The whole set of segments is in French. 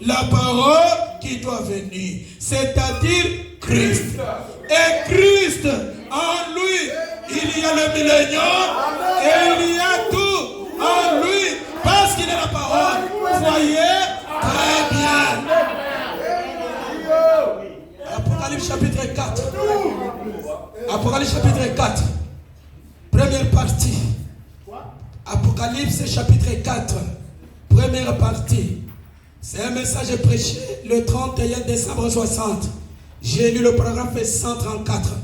la parole qui doit venir, c'est-à-dire Christ. Et Christ, en lui, il y a le millénium et il y a tout en lui, parce qu'il est la parole. Voyez très bien. Apocalypse chapitre 4. Apocalypse chapitre 4. Première partie. Apocalypse chapitre 4. Première partie. C'est un message prêché le 31 décembre 60. J'ai lu le paragraphe 134.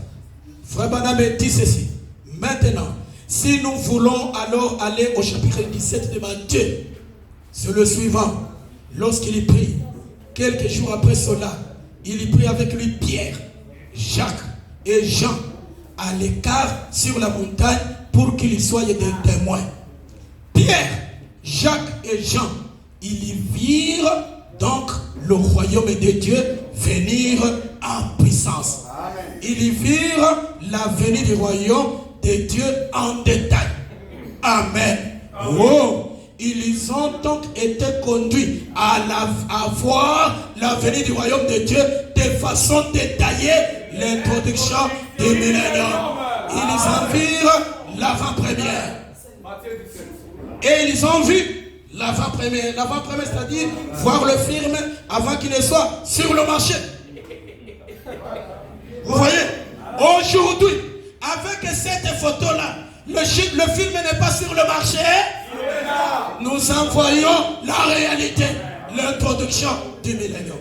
Frère Branham dit ceci. Maintenant, si nous voulons alors aller au chapitre 17 de Matthieu, c'est le suivant. Lorsqu'il prie, quelques jours après cela, il y prit avec lui Pierre, Jacques et Jean à l'écart sur la montagne pour qu'ils soient des témoins. Pierre, Jacques et Jean, ils y virent donc le royaume de Dieu venir en puissance. Ils y virent la venue du royaume de Dieu en détail. Amen. Oh. Ils ont donc été conduits à voir la venue du royaume de Dieu de façon détaillée, l'introduction du millénium. Ils en virent l'avant-première. Et ils ont vu l'avant-première. L'avant-première, c'est-à-dire voir le film avant qu'il ne soit sur le marché. Vous voyez, aujourd'hui, avec cette photo-là, le film n'est pas sur le marché. Nous envoyons la réalité, l'introduction du millénium.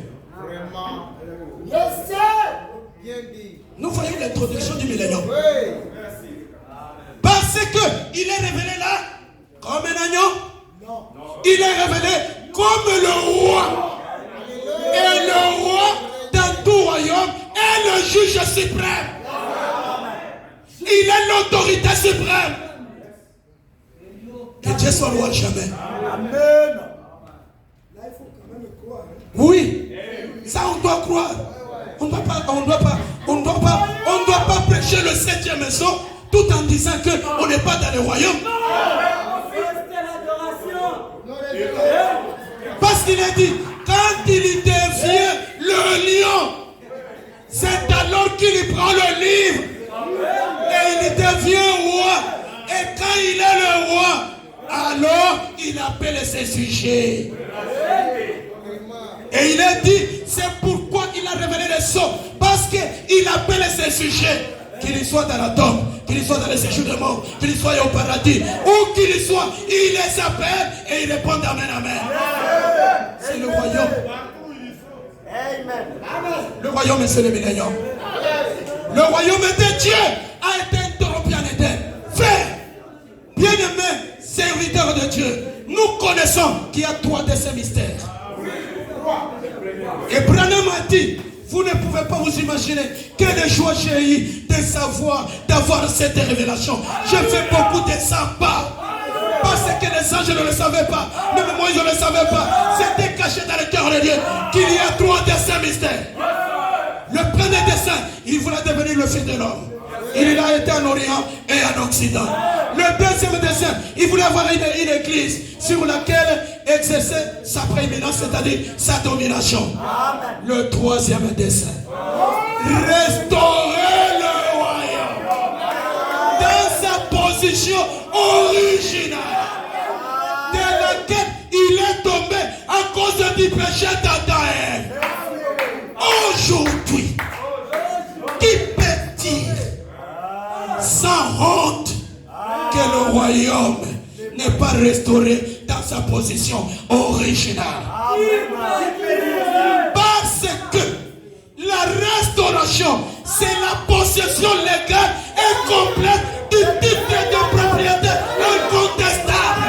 Nous voyons l'introduction du millénium. Parce qu'il est révélé là comme un agneau. Il est révélé comme le roi. Et le roi dans tout royaume est le juge suprême. Il est l'autorité suprême. Que Dieu soit loué jamais. Amen. Là, il faut quand même croire. Oui. Ça, on doit croire. On ne doit pas prêcher le 7e maison tout en disant qu'on n'est pas dans le royaume. Parce qu'il a dit, quand il devient le lion, c'est alors qu'il prend le livre et il devient roi. Et quand il est le roi, alors il appelle ses sujets. Et il a dit, c'est pourquoi il a révélé les sceaux. Parce qu'il appelle ses sujets. Qu'il soit dans la tombe, qu'il soit dans les séjours de mort, qu'il soit au paradis, où qu'il soit, il les appelle et il répond amen, amen. C'est le royaume. Le royaume, c'est le millénium. Le royaume de Dieu a été interrompu en Éden. Frère, bien-aimés, serviteurs de Dieu, nous connaissons qu'il y a 3 de ces mystères. Et Branham a dit, vous ne pouvez pas vous imaginer quelle joie j'ai eu de savoir, d'avoir cette révélation. J'ai fait beaucoup de sympas. Parce que les anges ne le savaient pas. Même moi, je ne le savais pas. C'était caché dans le cœur de Dieu qu'il y a 3 de ces mystères. Le premier dessein, il voulait devenir le fils de l'homme. Il a été en Orient et en Occident. Le deuxième dessein, il voulait avoir une église sur laquelle exercer sa prééminence, c'est-à-dire sa domination. Amen. Le troisième dessein, restaurer le royaume dans sa position originale, de laquelle il est tombé à cause du péché d'Adam. Aujourd'hui, qui peut dire sans honte que le royaume n'est pas restauré dans sa position originale? Parce que la restauration, c'est la possession légale et complète du titre de propriété incontestable.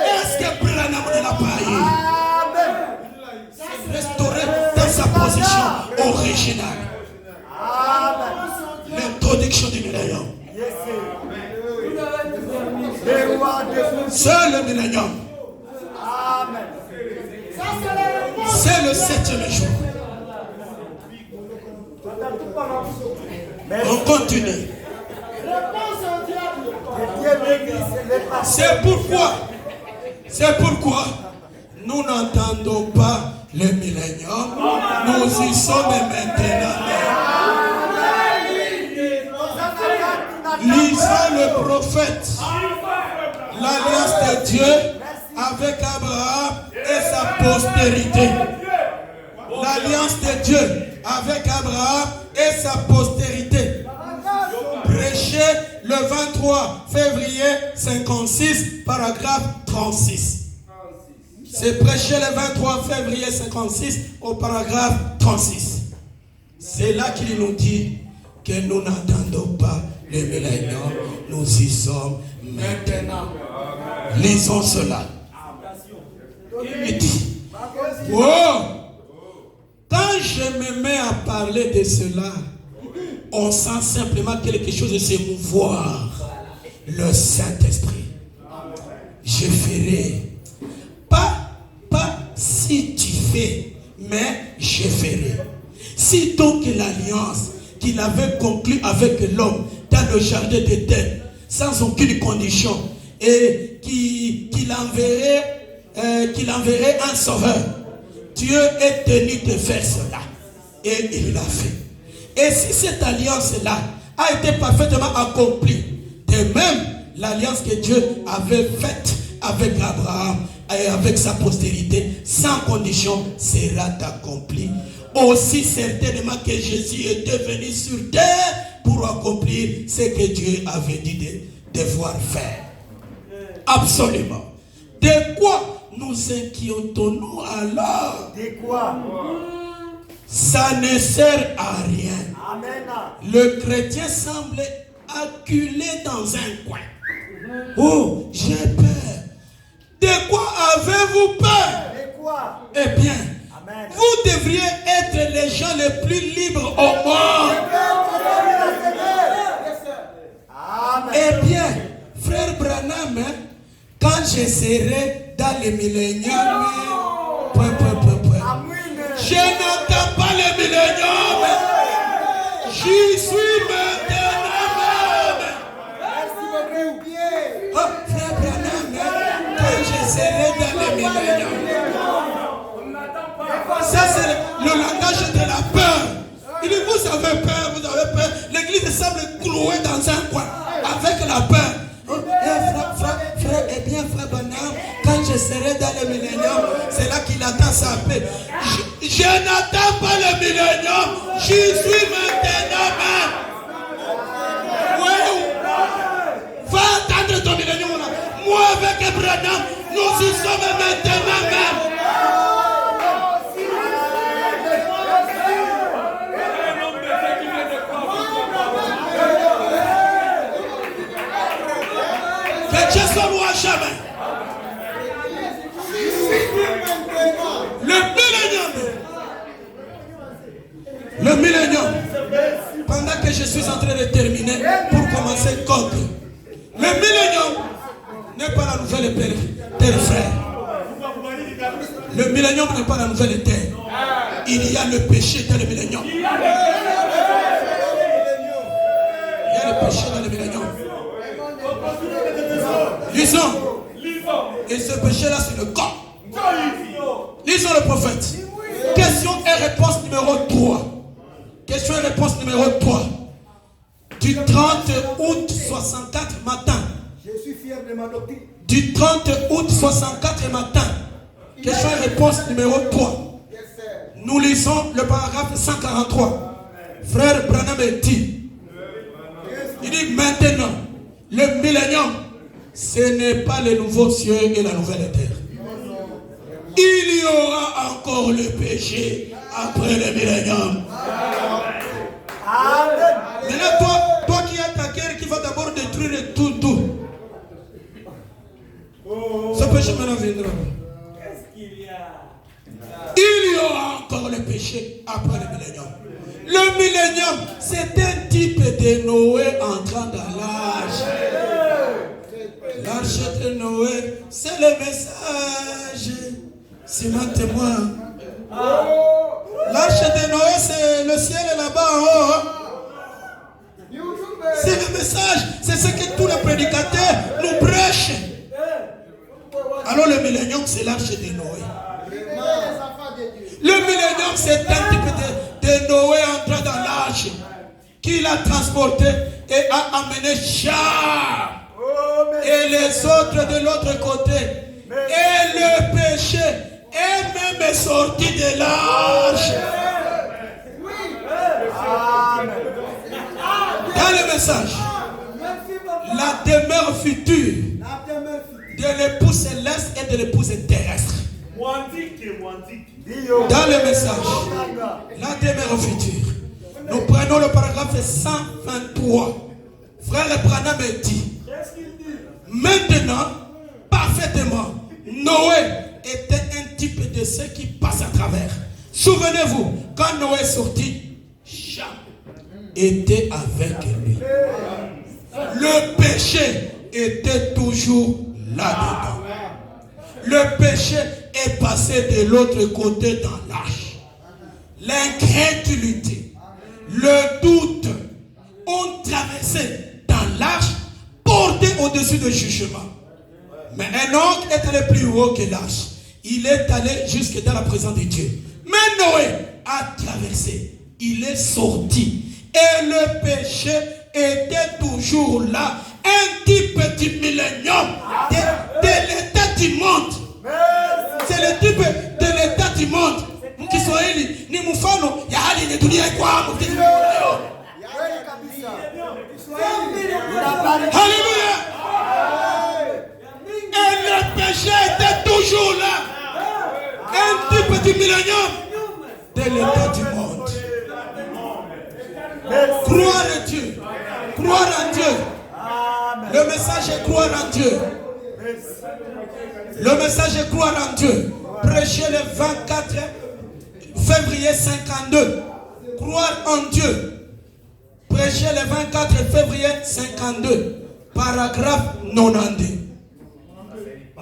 Est-ce que Branham ne l'a pas eu? Restauré dans sa position originale. L'introduction du millénium. C'est le millénium. C'est le 7e jour. On continue. C'est pourquoi nous nous n'entendons pas le millénium. Nous y sommes maintenant. Lisons le prophète. L'alliance de Dieu avec Abraham et sa postérité. L'alliance de Dieu avec Abraham et sa postérité. Prêché le 23 février 56, paragraphe 36. C'est prêché le 23 février 56 au paragraphe 36. C'est là qu'il nous dit que nous n'attendons pas le millénium, nous y sommes maintenant. Lisons cela. Il dit, oh, quand je me mets à parler de cela, on sent simplement quelque chose de s'émouvoir. Le Saint-Esprit. Je ferai. Pas si tu fais, mais je ferai. Si donc l'alliance qu'il avait conclue avec l'homme dans le jardin d'Éden, sans aucune condition, et qu'il enverrait un sauveur, Dieu est tenu de faire cela. Et il l'a fait. Et si cette alliance-là a été parfaitement accomplie, de même, l'alliance que Dieu avait faite avec Abraham et avec sa postérité, sans condition, sera accomplie. Aussi certainement que Jésus était venu sur terre pour accomplir ce que Dieu avait dit de devoir faire. Absolument. De quoi nous inquiétons-nous alors? De quoi? Ça ne sert à rien. Amen. Le chrétien semble acculé dans un coin. Oh, j'ai peur. De quoi avez-vous peur? De quoi? Eh bien, Amen. vous devriez être les gens les plus libres au monde. Amen. Eh bien, frère Branham, quand je serai dans le millénium, je n'entends pas le millénium. J'y suis maintenant même. Oh, frère Branham, quand je serai dans le millénium. Ça, c'est le langage de la peur. Il dit, vous avez peur, vous avez peur. L'église semble clouée dans un coin avec la peur. Oh, frère, eh bien, frère Branham, quand je serai dans le millénium, c'est là qu'il attend sa paix. Je n'attends pas le millénium, j'y suis maintenant même. Ouais. Va attendre ton millénium là. Moi avec Branham, nous y sommes maintenant même. Que Dieu soit loué à jamais. Le millénium, pendant que je suis en train de terminer pour commencer code, le millénium n'est pas la nouvelle terre, frère. Le millénium n'est pas la nouvelle terre. Il y a le péché dans le millénium. Il y a le péché dans le millénium. Lisons. Et ce péché-là, c'est le corps. Lisons le prophète. Question et réponse numéro 3. Question et réponse numéro 3. Du 30 août 64 matin. Je suis fier de ma doctrine. Du 30 août 64 matin. Question et réponse numéro 3. Nous lisons le paragraphe 143. Frère Branham dit. Il dit maintenant, le millénium, ce n'est pas le nouveau ciel et la nouvelle terre. Il y aura encore le péché après le millénium. Maintenant, toi qui as ta guerre qui va d'abord détruire tout. Ce péché maintenant viendra. Il y aura encore le péché après le millénium. Le millénium, c'est un type de Noé entrant dans l'âge. L'arche de Noé, c'est le message. C'est mon témoin. L'arche de Noé, c'est le ciel là-bas en haut. C'est le message. C'est ce que tous les prédicateurs nous prêchent. Alors le millénium, c'est l'arche de Noé. Le millénium, c'est un type de Noé entrant dans l'arche, qui l'a transporté et a amené Cham. Et les autres de l'autre côté. Et le péché est même sorti de l'arche. Dans le message, la demeure future de l'épouse céleste et de l'épouse terrestre. Dans le message, la demeure future. Nous prenons le paragraphe 123. Frère Branham dit, maintenant, parfaitement, Noé était un type de ceux qui passent à travers. Souvenez-vous, quand Noé est sorti, Cham était avec lui. Le péché était toujours là-dedans. Le péché est passé de l'autre côté dans l'arche. L'incrédulité, le doute ont traversé dans l'arche, porté au-dessus du jugement. Mais Enoch est allé plus haut que l'arche. Il est allé jusque dans la présence de Dieu. Mais Noé a traversé. Il est sorti. Et le péché était toujours là. Un type du millénium de l'état du monde. C'est le type de l'état du monde. Kiswahili ni mfano ya hali ya dunia kwa Alléluia. Et le péché était toujours là. Un type du millénium de l'état du monde. Croire en Dieu. Croire en Dieu. Le message est croire en Dieu. Le message est croire en Dieu. Prêcher le 24 février 52. Croire en Dieu. Prêcher le 24 février 52. Paragraphe 92.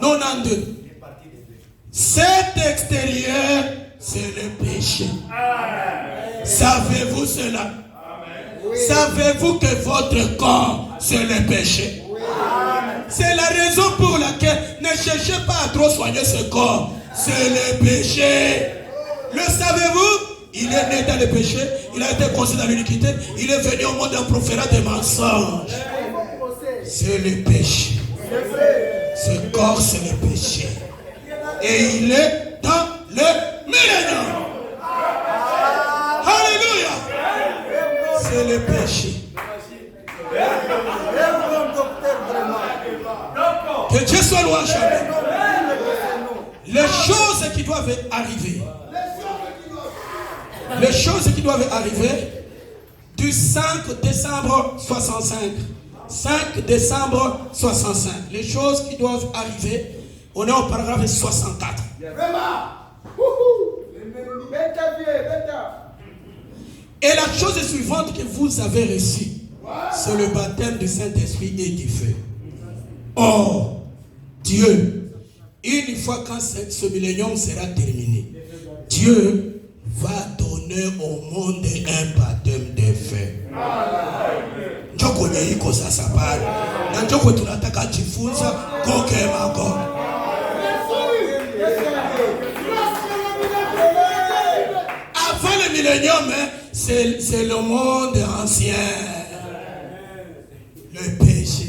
92. Cet extérieur, c'est le péché. Savez-vous cela? Savez-vous que votre corps, c'est le péché? C'est la raison pour laquelle ne cherchez pas à trop soigner ce corps. C'est le péché. Le savez-vous? Il est né dans le péché. Il a été conçu dans l'iniquité. Il est venu au monde en proférant des mensonges. C'est le péché. Ce corps, c'est le péché. Et il est dans le millénium. Alléluia. C'est le péché. Que Dieu soit loué. Les choses qui doivent arriver. Les choses qui doivent arriver du 5 décembre 65. 5 décembre 65. Les choses qui doivent arriver. On est au paragraphe 64. Et la chose suivante que vous avez reçue, c'est le baptême du Saint-Esprit et du feu. Or, Dieu, une fois quand ce millénium sera terminé, Dieu va donner au monde un baptême de feu. Njoko nyeiko sasa pale. Na njoko tunataka jifunza goke mago. Avant le millénium, c'est le monde ancien. Le péché.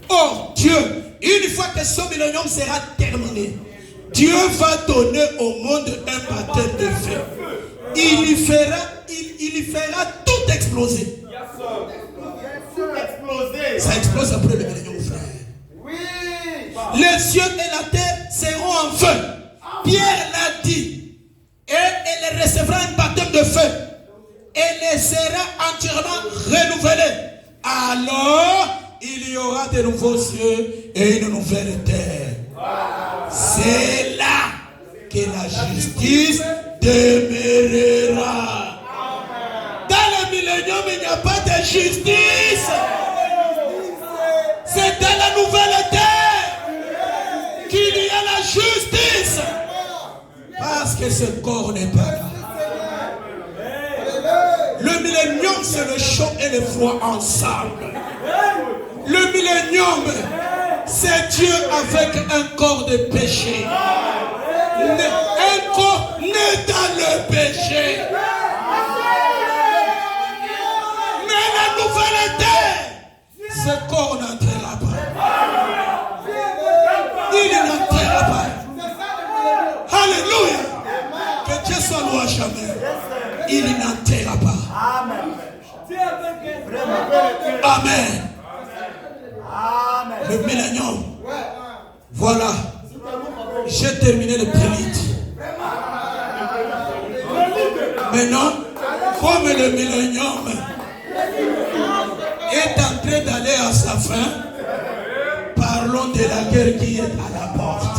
Or, Dieu, une fois que ce millénium sera terminé, Dieu va donner au monde un baptême de feu. Il y fera tout exploser. Ça explose après le millénium, frère. Les cieux et la terre seront en feu. Pierre l'a dit. Et elle recevra un baptême de feu. Elle sera entièrement renouvelée. Alors, il y aura de nouveaux cieux et une nouvelle terre. C'est là que la justice demeurera. Dans le millénium, il n'y a pas de justice. C'est dans la nouvelle terre qu'il y a la justice. Parce que ce corps n'est pas là. Le millénium, c'est le chaud et le froid ensemble. Le millénium, C'est Dieu avec un corps de péché. Un corps né dans le péché. Mais la nouvelle terre, ce corps n'entrera pas. Il n'entrera pas. Alléluia. Que Dieu soit loué à jamais. Il n'entrera pas. Amen. Le millénium. Voilà. J'ai terminé le prélite. Maintenant, comme le millénium est en train d'aller à sa fin, parlons de la guerre qui est à la porte.